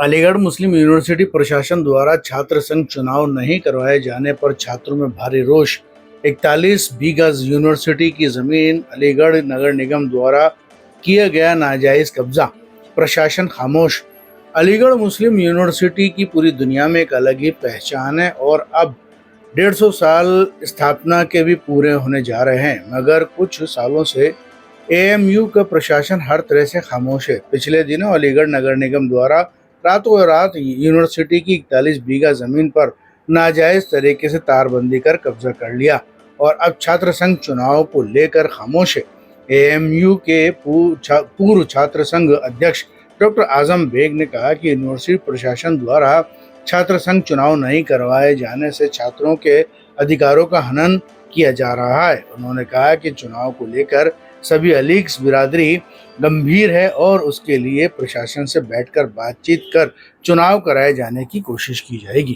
علی گڑھ مسلم یونیورسٹی پرشاسن دوارا چھاتر سنگھ چناؤ نہیں کروائے جانے پر چھاتروں میں بھاری روش۔ 41 بیگھہ یونیورسٹی کی زمین علی گڑھ نگر نگم دوارا کیا گیا ناجائز قبضہ، پرشاسن خاموش۔ علی گڑھ مسلم یونیورسٹی کی پوری دنیا میں ایک الگ ہی پہچان ہے اور اب 150 سال استھاپنا کے بھی پورے ہونے جا رہے ہیں، مگر کچھ سالوں سے AMU کا پرشاسن ہر طرح سے خاموش ہے۔ پچھلے دنوں علی گڑھ نگر نگم دوارا راتوں رات یونیورسٹی کی 41 بیگھہ زمین پر ناجائز طریقے سے تار بندی کر قبضہ کر لیا اور اب چھاتر سنگھ چناؤ کو لے کر خاموش ہے۔ AMU کے پورو چھاتر سنگھ ادھیکش ڈاکٹر اعظم بیگ نے کہا کہ یونیورسٹی پرشاسن دوارا چھاتر سنگھ چناؤ نہیں کروائے جانے سے چھاتروں کے ادھیکاروں کا ہنن کیا جا رہا ہے۔ انہوں نے کہا کہ چناؤ کو لے کر سبھی علیگس برادری گمبھیر ہے اور اس کے لیے پرشاسن سے بیٹھ کر بات چیت کر چناؤ کرائے جانے کی کوشش کی جائے گی۔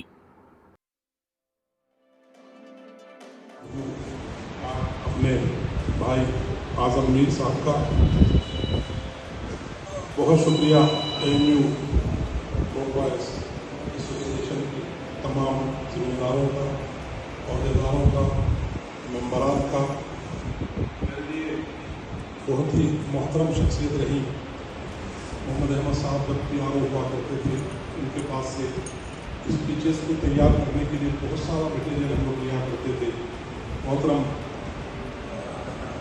اپنے بھائی اعظم میر صاحب کا بہت شکریہ، AMU بوائز ایسوسیشن کی تمام ذمہ داروں کا، عہدیداروں کا، ممبران کا۔ میرے لیے بہت ہی محترم شخصیت رہی۔ محمد احمد صاحب جب PRO ہوا کرتے تھے، ان کے پاس سے اس اسپیچز کو تیار کرنے کے لیے بہت سارا مٹیریل ہم لوگ لیا کرتے تھے۔ محترم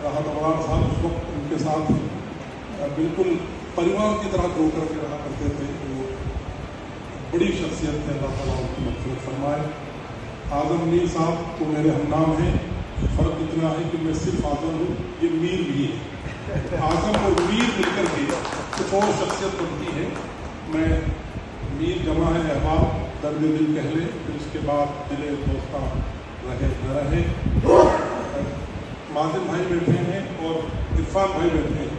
راحت عمران صاحب اس وقت ان کے ساتھ بالکل پریوار کی طرح رو کر کے رہا کرتے تھے۔ وہ بڑی شخصیت ہے، اللہ تعالیٰ ان کی مغفرت فرمائے۔ اعظم میر صاحب تو میرے ہم نام ہیں، فرق اتنا ہے کہ میں صرف اعظم ہوں، یہ میر بھی ہے۔ اعظم اور میر مل کر کے کچھ اور شخصیت بنتی ہے۔ میں میر جمع ہے احباب، درد دل کہہ لے، پھر اس کے بعد دل دوستاں رہے نہ رہے۔ مازن بھائی بیٹھے ہیں اور عرفان بھائی بیٹھے ہیں۔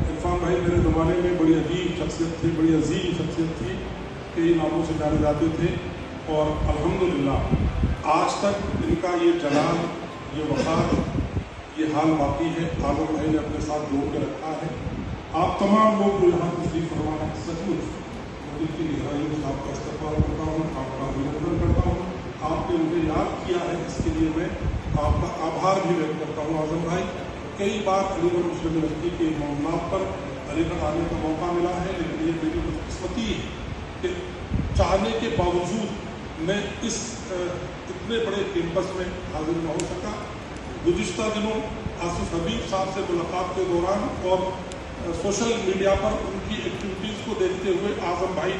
عرفان بھائی میرے زمانے میں بڑی عجیب شخصیت تھی، بڑی عظیم شخصیت تھی، کئی ناموں سے جانے جاتے تھے، اور الحمدللہ آج تک ان کا یہ جلال، یہ وقار، یہ حال باقی ہے۔ اعظم بھائی نے اپنے ساتھ جوڑ کے رکھا ہے۔ آپ تمام لوگ جو یہاں تشریف فرما ہیں، سچ مچ دل کی گہرائیوں سے آپ کا استقبال کرتا ہوں، آپ کا ابھینندن کرتا ہوں۔ آپ نے مجھے یاد کیا ہے، اس کے لیے میں آپ کا آبھار بھی ویکت کرتا ہوں۔ اعظم بھائی، کئی بار علی گڑھ مسلم یونیورسٹی کے معاملات پر علی گڑھ آنے کا موقع ملا ہے، لیکن یہ میری بدقسمتی ہے کہ چاہنے کے باوجود میں اس اتنے بڑے کیمپس میں حاضر نہ ہو سکا۔ گزشتہ دنوں آصف حبیب صاحب سے ملاقات کے دوران اور سوشل میڈیا پر ان کی ایکٹیویٹیز کو دیکھتے ہوئے اعظم بھائی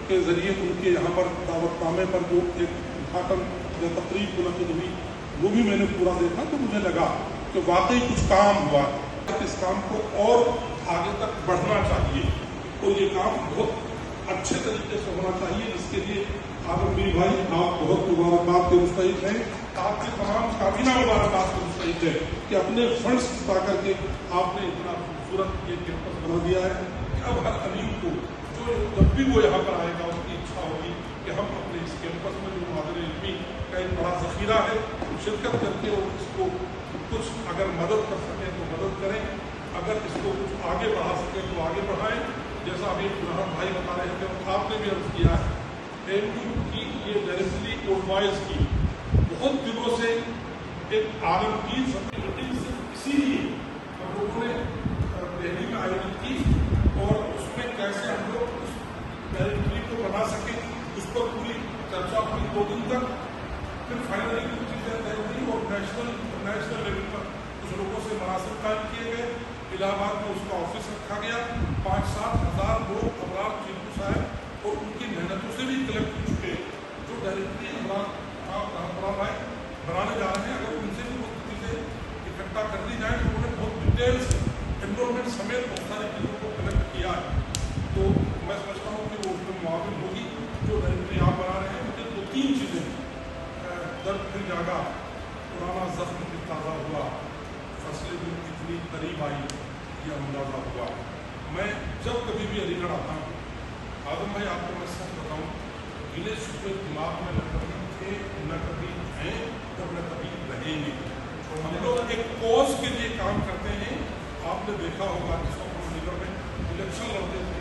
کے ذریعے ان کے یہاں پر دعوت نامے پر جو ایک ادھاٹن یا تقریب منعقد ہوئی، وہ بھی میں نے پورا دیکھا تو مجھے لگا کہ واقعی کچھ کام ہوا۔ اس کام کو اور آگے تک بڑھنا چاہیے اور یہ کام بہت اچھے طریقے سے ہونا چاہیے، جس کے لیے اعظم میر بھائی آپ بہت مبارکباد کے مستحق ہیں۔ آپ کے تمام کابینہ مبارکباد کے مستحق ہیں کہ اپنے فنڈس جتا کر کے آپ نے اتنا خوبصورت یہ کیمپس بنا دیا ہے کہ اب ہر علیم کو جو جب بھی وہ یہاں پر آئے گا، اس کی اچھا ہوگی کہ ہم اپنے اس کیمپس میں جو مادر علمی کا ایک بڑا ذخیرہ ہے، شرکت کر کے اور اس کو کچھ اگر مدد کر سکیں تو مدد کریں، اگر اس کو کچھ آگے بڑھا سکیں تو آگے بڑھائیں۔ جیسا ابھی راحت بھائی بتا رہے تھے اور آپ نے بھی عرض کیا ہے، AMU کی یہ ڈائریکٹلی اولڈ بوائز کی بہت دنوں سے ایک عالمگیر سطح اسی لیے ہم لوگوں نے دہلی میں آیوجت کی اور اس میں کیسے ہم لوگ اس ڈائریکٹری کو بنا سکیں، اس پر پوری چرچا ہوئی 2 دن تک۔ پھر فائنلی کچھ چیزیں طے ہوئی اور نیشنل لیول پر کچھ لوگوں سے مناسب قائم کیے گئے۔ الہ آباد میں اس کا آفس رکھا گیا، 5-7 ہزار لوگ ابرار چیفو صاحب اور ان کی محنتوں سے بھی کلیکٹ ہو چکے ہیں۔ جو ڈائریکٹری ابرار بھائی بنانے جا رہے ہیں، اگر ان سے بھی بہت چیزیں اکٹھا کر دی جائیں تو انہوں نے بہت ڈیٹیل سے انرولمنٹ سمیت بہت ساری چیزوں کو کلیکٹ کیا ہے، تو میں سمجھتا ہوں کہ وہ اس میں معاون ہوگی۔ جو ڈائریکٹری آپ بنا رہے ہیں، مجھے 2-3 چیزیں درد پھر جاگا، پرانا زخم پھر تازہ ہوا، فصل دن اتنی قریب آئی، یہ اندازہ ہوا۔ میں جب کبھی بھی علی گڑھ آتا ہوں، اعظم بھائی آپ کو میں سچ بتاؤں، گلے شکوے دماغ میں نہ کبھی تھے، نہ کبھی ہیں اور نہ کبھی رہیں گے۔ ہم لوگ ایک کوز کے لیے کام کرتے ہیں۔ آپ نے دیکھا ہوگا جس وقت ہم علی گڑھ میں الیکشن لڑتے تھے،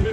MA